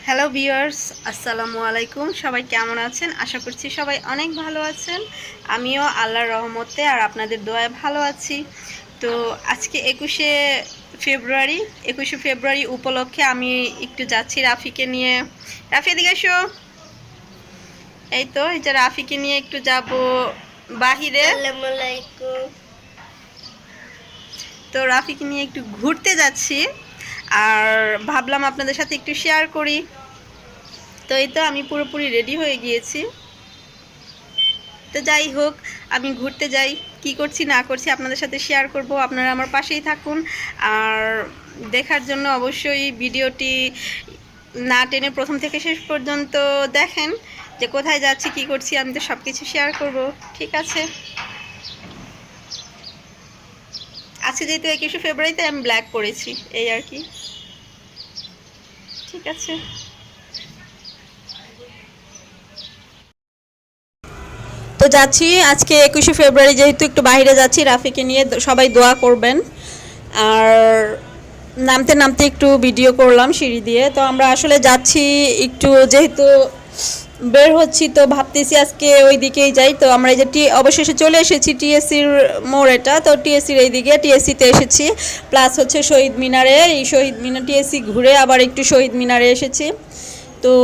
Hello viewers, আসসালামু আলাইকুম। সবাই কেমন আছেন? আশা করছি সবাই অনেক ভালো আছেন। আমিও আল্লাহর রহমতে আর আপনাদের দোয়ায় ভালো আছি। তো আজকে 21শে ফেব্রুয়ারি উপলক্ষে আমি একটু যাচ্ছি রাফিকে নিয়ে। রাফি এদিকে এসো। এই তো এই যে রাফিকে নিয়ে একটু যাব বাহিরে। আসসালামু আলাইকুম। তো রাফিকে নিয়ে একটু ঘুরতে যাচ্ছি আর ভাবলাম আপনাদের সাথে একটু শেয়ার করি। তো এই তো আমি পুরোপুরি রেডি হয়ে গিয়েছি। তো যাই হোক, আমি ঘুরতে যাই, কি করছি না করছি আপনাদের সাথে শেয়ার করব। আপনারা আমার পাশেই থাকুন আর দেখার জন্য অবশ্যই ভিডিওটি না টেনে প্রথম থেকে শেষ পর্যন্ত দেখেন যে কোথায় যাচ্ছি, কি করছি। আমি তো সব কিছু শেয়ার করব, ঠিক আছে? আজকে যেহেতু 21শে ফেব্রুয়ারিতে আমি ব্ল্যাক পরেছি, এই আর কি, ঠিক আছে। তো যাচ্ছি আজকে 21শে ফেব্রুয়ারি, যেহেতু একটু বাইরে যাচ্ছি রাফিকে নিয়ে, সবাই দোয়া করবেন। আর নামতে নামতে একটু ভিডিও করলাম সিঁড়ি দিয়ে। তো আমরা আসলে যাচ্ছি একটু, যেহেতু বের হচ্ছি তো ভাবতেছি আজকে ওই দিকেই যাই। তো আমরা এই যে অবশেষে চলে এসেছি টিএসসির মোড়, এটা তো টিএসসির এই দিকে, টিএসসিতে এসেছি। প্লাস হচ্ছে শহীদ মিনারে, এই শহীদ মিনার টিএসসি ঘুরে আবার একটু শহীদ মিনারে এসেছি। তো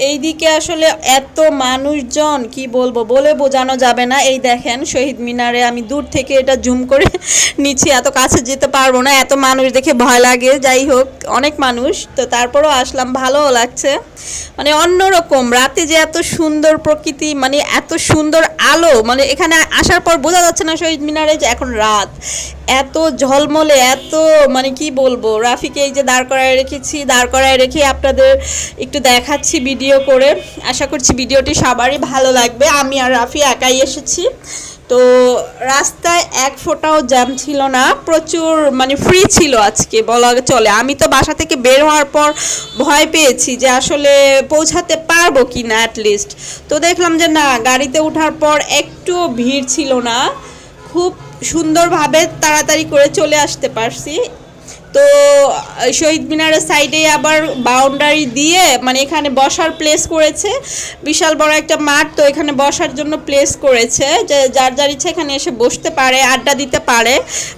এই দিকে আসলে এত মানুষজন কি বলবো, বলে বোঝানো যাবে না। এই দেখেন শহীদ মিনারে, আমি দূর থেকে এটা জুম করে নিচ্ছি, এত কাছে যেতে পারবো না, এত মানুষ দেখে ভয় লাগে। যাই হোক, অনেক মানুষ, তো তারপরও আসলাম, ভালোও লাগছে। মানে অন্যরকম, রাতে যে এত সুন্দর প্রকৃতি, মানে এত সুন্দর আলো, মানে এখানে আসার পর বোঝা যাচ্ছে না শহীদ মিনারে যে এখন রাত। এত ঝলমলে, এত মানে কি বলবো। রাফিকে এই যে দাঁড় করায় রেখে আপনাদের একটু দেখাচ্ছি ভিডিও করে। আশা করছি ভিডিওটি সবারই ভালো লাগবে। আমি আর রাফি একাই এসেছি। তো রাস্তায় এক ফোঁটাও জ্যাম ছিল না, প্রচুর মানে ফ্রি ছিল আজকে বলা চলে। আমি তো বাসা থেকে বের হওয়ার পর ভয় পেয়েছি যে আসলে পৌঁছাতে পারবো কি না অ্যাটলিস্ট। তো দেখলাম যে না, গাড়িতে ওঠার পর একটু ভিড় ছিল না, খুব সুন্দরভাবে তাড়াতাড়ি করে চলে আসতে পারছি। তো শহীদ মিনারের সাইডে আবার বাউন্ডারি দিয়ে মানে এখানে বসার প্লেস করেছে, বিশাল বড় একটা মাঠ। তো এখানে বসার জন্য প্লেস করেছে, যে যার যার ইচ্ছা এখানে এসে বসতে পারে, আড্ডা দিতে পারে,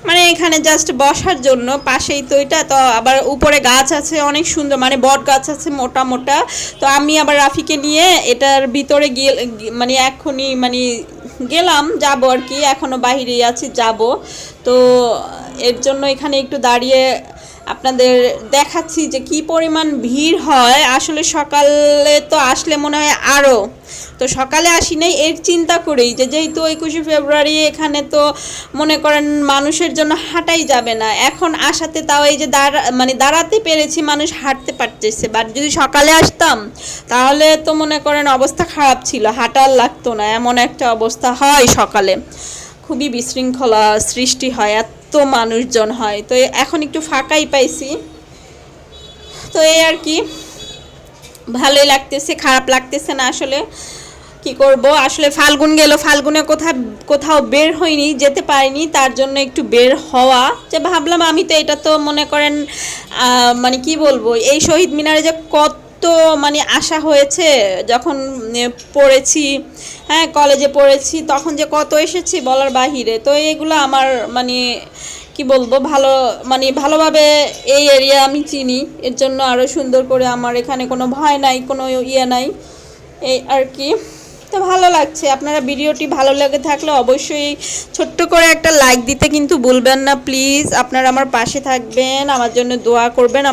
মানে এখানে জাস্ট বসার জন্য। পাশেই তো এটা, তো আবার উপরে গাছ আছে অনেক সুন্দর, মানে বট গাছ আছে মোটা মোটা। তো আমি আবার রাফিকে নিয়ে এটার ভিতরে গিয়ে মানে এখনই মানে গেলাম, যাবো আর কি, এখনও বাহিরেই আছি, যাব। তো এর জন্য এখানে একটু দাঁড়িয়ে আপনাদের দেখাচ্ছি যে কি পরিমাণ ভিড় হয়। আসলে সকালে তো আসলে মনে হয় আরও, তো সকালে আসি নাই এর চিন্তা করেই যে যেহেতু 21শে ফেব্রুয়ারি, এখানে তো মনে করেন মানুষের জন্য হাঁটাই যাবে না। এখন আসাতে তাও এই যে দাঁড়াতে পেরেছি, মানুষ হাঁটতে পারতেছে। বাট যদি সকালে আসতাম তাহলে তো মনে করেন অবস্থা খারাপ ছিল, হাঁটার লাগতো না, এমন একটা অবস্থা হয় সকালে। খুবই বিশৃঙ্খলা সৃষ্টি হয়, এত মানুষজন হয়। তো এখন একটু ফাঁকাই পাইছি, তো এই আর কি, ভালোই লাগতেছে, খারাপ লাগতেছে না। আসলে কি করব, আসলে ফাল্গুন গেল, ফাল্গুনে কোথাও বের হইনি, যেতে পারিনি, তার জন্য একটু বের হওয়া, যে ভাবলাম আমি তো এটা তো মনে করেন মানে কি বলবো, এই শহীদ মিনারে যে কত মানে আশা হয়েছে যখন পড়েছি, হ্যাঁ কলেজে পড়েছি, তখন যে কত এসেছি বলার বাহিরে। তো এগুলো আমার মানে কি বলবো, ভালো মানে ভালোভাবে এই এরিয়া আমি চিনি, এর জন্য আরও সুন্দর করে আমার এখানে কোনো ভয় নাই, কোনো ইয়ে নাই, এই আর কি। তো ভালো লাগছে। আপনারা ভিডিওটি ভালো লেগে থাকলে অবশ্যই ছোট্ট করে একটা লাইক দিতে কিন্তু ভুলবেন না প্লিজ। আপনারা আমার পাশে থাকবেন, আমার জন্য দোয়া করবেন,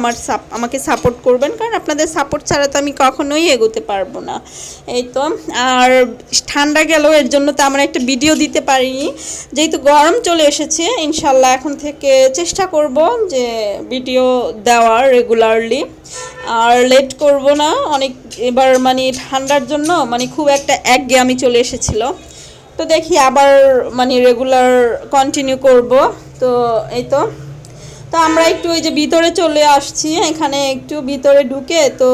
আমাকে সাপোর্ট করবেন, কারণ আপনাদের সাপোর্ট ছাড়া তো আমি কখনোই এগোতে পারবো না। এই তো, আর ঠান্ডা গেল, এর জন্য তো আমরা একটা ভিডিও দিতে পারিনি, যেহেতু গরম চলে এসেছে। ইনশাল্লাহ এখন থেকে চেষ্টা করব যে ভিডিও দেওয়ার রেগুলারলি, আর লেট করব না অনেক। এবার মানে ঠান্ডার জন্য মানে খুব একটা একঘেয়েমি চলে এসেছিল। তো দেখি আবার মানে রেগুলার কন্টিনিউ করব। তো এই তো, তো আমরা একটু ওই যে ভিতরে চলে আসছি, এখানে একটু ভিতরে ঢুকে তো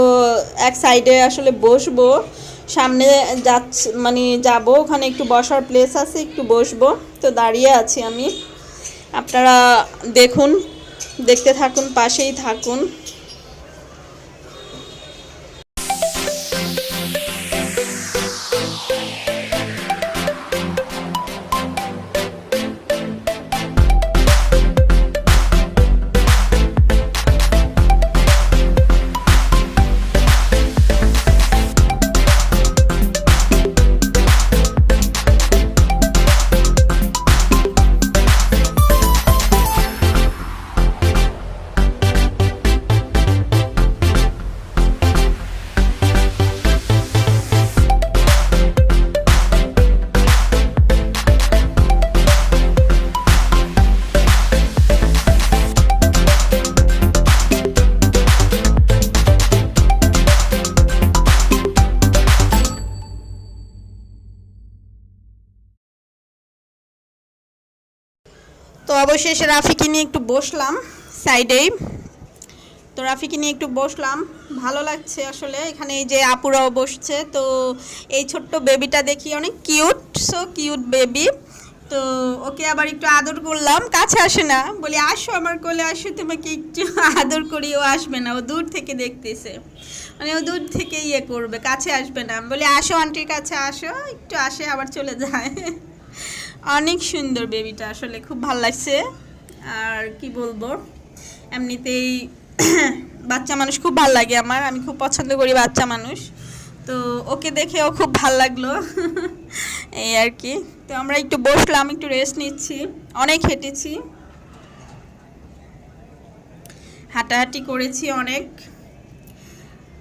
এক সাইডে আসলে বসবো, সামনে যাচ্ছি মানে যাব, ওখানে একটু বসার প্লেস আছে, একটু বসবো। তো দাঁড়িয়ে আছি আমি, আপনারা দেখুন, দেখতে থাকুন, পাশেই থাকুন। তো অবশেষে রাফিকে নিয়ে একটু বসলাম সাইডেই। তো রাফিকে নিয়ে একটু বসলাম, ভালো লাগছে আসলে। এখানে এই যে আপুরাও বসছে। তো এই ছোট্ট বেবিটা দেখি অনেক কিউট, সো কিউট বেবি। তো ওকে আবার একটু আদর করলাম, কাছে আসে না, বলি আসো আমার কোলে আসো, তোমাকে একটু আদর করি। ও আসবে না, ও দূর থেকে দেখতেছে, মানে ও দূর থেকে ইয়ে করবে, কাছে আসবে না। বলি আসো আন্টির কাছে আসো, একটু আসে আবার চলে যায়। অনেক সুন্দর বেবিটা, আসলে খুব ভালো লাগছে। আর কি বলবো, এমনিতেই বাচ্চা মানুষ খুব ভালো লাগে আমার, আমি খুব পছন্দ করি বাচ্চা মানুষ। তো ওকে দেখেও খুব ভালো লাগলো। এই আর কি। তো আমরা একটু বসলাম, একটু রেস্ট নিচ্ছি, অনেক হেঁটেছি, হাঁটাহাঁটি করেছি, অনেক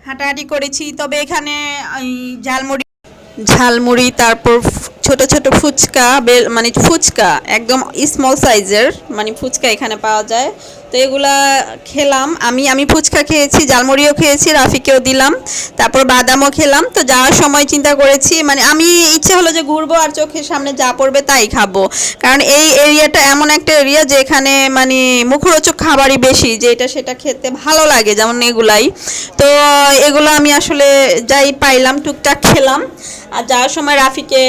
হাঁটাহাঁটি করেছি। তবে এখানে ওই ঝালমুড়ি, তারপর ছোট ছোট ফুচকা, মানে ফুচকা একদম স্মল সাইজের, মানে ফুচকা এখানে পাওয়া যায়। তো এগুলা খেলাম, আমি ফুচকা খেয়েছি, ঝালমুড়িও খেয়েছি, রাফিকেও দিলাম, তারপর বাদামও খেলাম। তো যাওয়ার সময় চিন্তা করেছি, মানে আমি ইচ্ছে হলো যে ঘুরবো আর চোখের সামনে যা পড়বে তাই খাবো, কারণ এই এরিয়াটা এমন একটা এরিয়া যে এখানে মানে মুখরোচক খাবারই বেশি, যে এটা সেটা খেতে ভালো লাগে, যেমন এগুলাই। তো এগুলো আমি আসলে যাই পাইলাম টুকটাক খেলাম। আর যাওয়ার সময় রাফিকে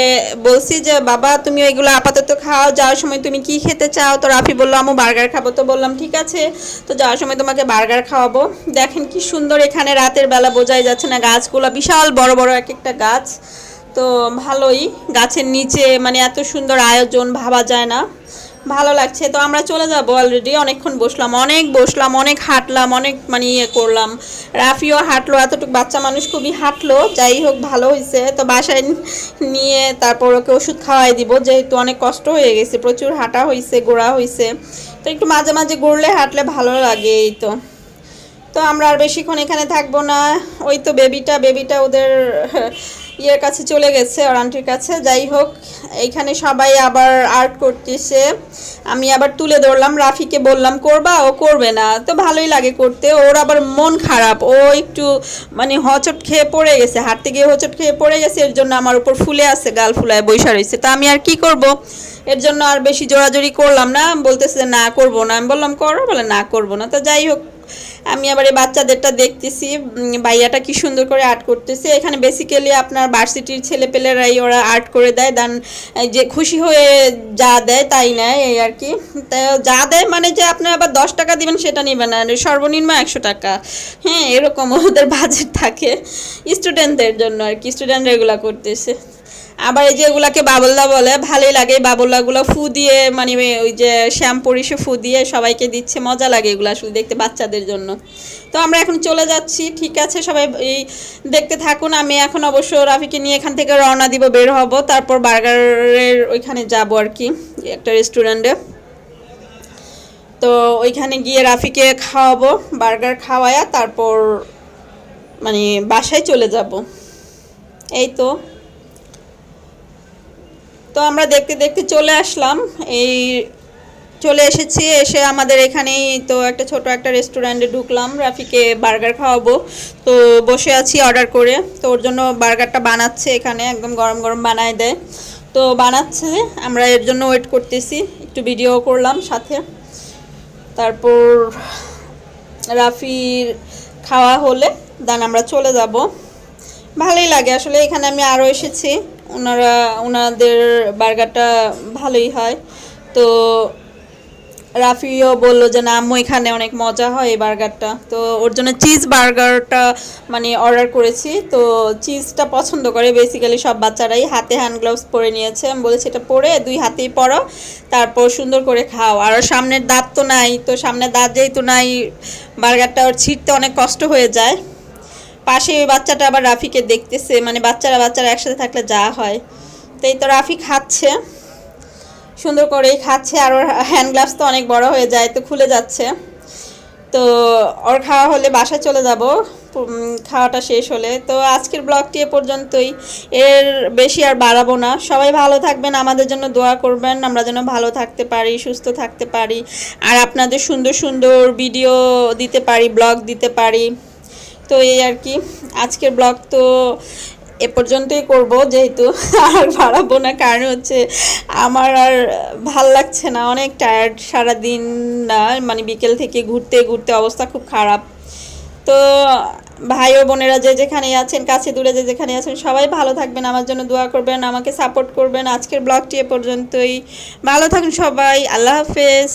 বলছি যে বাবা তুমি এগুলো আপাতত খাও, যাওয়ার সময় তুমি কি খেতে চাও? তো রাফি বললো আমি বার্গার খাবো। তো বললাম ঠিক আছে, তো যাওয়ার সময় তোমাকে বার্গার খাওয়াবো। দেখেন কি সুন্দর, এখানে রাতের বেলা বোঝাই যাচ্ছে না, গাছগুলো বিশাল বড় বড় এক একটা গাছ। তো ভালোই, গাছের নিচে মানে এত সুন্দর আয়োজন ভাবা যায় না, ভালো লাগছে। তো আমরা চলে যাব অলরেডি, অনেকক্ষণ বসলাম, অনেক হাঁটলাম, অনেক মানে ইয়ে করলাম। রাফিও হাঁটলো, এতটুকু বাচ্চা মানুষ খুবই হাঁটলো, যাই হোক ভালো হয়েছে। তো বাসায় নিয়ে তারপর ওকে ওষুধ খাওয়াই দিব, যেহেতু অনেক কষ্ট হয়ে গেছে, প্রচুর হাঁটা হয়েছে, ঘোরা হয়েছে। তো একটু মাঝে মাঝে ঘুরলে হাঁটলে ভালো লাগে, এই তো। তো আমরা আর বেশিক্ষণ এখানে থাকবো না, ওই তো বেবিটা ওদের ইয়ের কাছে চলে গেছে, ওর আন্টির কাছে। যাই হোক, এইখানে সবাই আবার আর্ট করতেছে, আমি আবার তুলে ধরলাম, রাফিকে বললাম করবা, ও করবে না। তো ভালোই লাগে করতে, ওর আবার মন খারাপ, ও একটু মানে হোঁচট খেয়ে পড়ে গেছে, হাঁটতে গিয়ে হোঁচট খেয়ে পড়ে গেছে, এর জন্য আমার উপর ফুলে আছে, গাল ফুলায় বৈশা রয়েছে। তো আমি আর কি করব, এর জন্য আর বেশি জোরাজোরি করলাম না, বলতেছে যে না করবো না। আমি বললাম করো, বলে না করবো না। তো যাই হোক, আমি আবার এই বাচ্চাদেরটা দেখতেছি, ভাইয়াটা কি সুন্দর করে আর্ট করতেছে। এখানে বেসিক্যালি আপনার ভার্সিটির ছেলেপেলেরাই ওরা আর্ট করে দেয়, দেন যে খুশি হয়ে যা দেয় তাই নেয়, এই আর কি। তাই যা দেয় মানে যে আপনার আবার 10 টাকা দিবেন সেটা নেবেন না, সর্বনিম্ন 100 টাকা, হ্যাঁ এরকম ওদের বাজেট থাকে স্টুডেন্টদের জন্য আর কি, স্টুডেন্টরা এগুলো করতেছে। আবার এই যে এগুলাকে বাবল্লা বলে, ভালোই লাগে বাবল্লাগুলো, ফু দিয়ে মানে ওই যে শ্যাম্পুর এসে ফু দিয়ে সবাইকে দিচ্ছে, মজা লাগে এগুলো আসলে দেখতে বাচ্চাদের জন্য। তো আমরা এখন চলে যাচ্ছি, ঠিক আছে সবাই এই দেখতে থাকুন। আমি এখন অবশ্য রাফিকে নিয়ে এখান থেকে রওনা দিব, বের হব, তারপর বার্গারের ওইখানে যাব আর কি, একটা রেস্টুরেন্টে। তো ওইখানে গিয়ে রাফিকে খাওয়াবো, বার্গার খাওয়ায়া তারপর মানে বাসায় চলে যাব, এই তো। তো আমরা দেখতে দেখতে চলে আসলাম, এই চলে এসেছি, এসে আমাদের এখানেই তো একটা ছোট একটা রেস্টুরেন্টে ঢুকলাম, রাফিকে বার্গার খাওয়াবো। তো বসে আছি অর্ডার করে, তো ওর জন্য বার্গারটা বানাচ্ছে, এখানে একদম গরম গরম বানায় দেয়, তো বানাচ্ছে, আমরা এর জন্য ওয়েট করতেছি, একটু ভিডিও করলাম সাথে। তারপর রাফির খাওয়া হলে দেন আমরা চলে যাব। ভালোই লাগে আসলে, এখানে আমি আরও এসেছি, ওনাদের বার্গারটা ভালোই হয়। তো রাফিও বললো যে না আম্মু এখানে অনেক মজা হয় এই বার্গারটা। তো ওর জন্য চিজ বার্গারটা মানে অর্ডার করেছি। তো চিজটা পছন্দ করে বেসিক্যালি সব বাচ্চারাই, হাতে হ্যান্ড গ্লাভস পরে নিয়েছে, আমি বলেছি এটা পরে দুই হাতেই পরো, তারপর সুন্দর করে খাও। আর সামনের দাঁত তো নাই, তো সামনের দাঁত যেহেতু নাই, বার্গারটা ওর ছিঁড়তে অনেক কষ্ট হয়ে যায়। পাশে ওই বাচ্চাটা আবার রাফিকে দেখতেছে, মানে বাচ্চারা একসাথে থাকলে যা হয়। তো এই তো রাফি খাচ্ছে, সুন্দর করেই খাচ্ছে, আর ওর হ্যান্ড গ্লাভস তো অনেক বড় হয়ে যায়, তো খুলে যাচ্ছে। তো ওর খাওয়া হলে বাসায় চলে যাব, খাওয়াটা শেষ হলে। তো আজকের ব্লগটি এ পর্যন্তই, এর বেশি আর বাড়াবো না। সবাই ভালো থাকবেন, আমাদের জন্য দোয়া করবেন, আমরা যেন ভালো থাকতে পারি, সুস্থ থাকতে পারি, আর আপনাদের সুন্দর সুন্দর ভিডিও দিতে পারি, ব্লগ দিতে পারি। তো এই আর কি, আজকের ব্লগ তো এ পর্যন্তই করব, যেহেতু আর বাড়াবো না, কারণ হচ্ছে আমার আর ভাল লাগছে না, অনেক টায়ার্ড সারাদিন। না মানে বিকেল থেকে ঘুরতে ঘুরতে অবস্থা খুব খারাপ। তো ভাই ও বোনেরা যে যেখানে আছেন, কাছে দূরে যে যেখানে আছেন, সবাই ভালো থাকবেন, আমার জন্য দোয়া করবেন, আমাকে সাপোর্ট করবেন। আজকের ব্লগটি এ পর্যন্তই, ভালো থাকুন সবাই, আল্লাহ হাফেজ।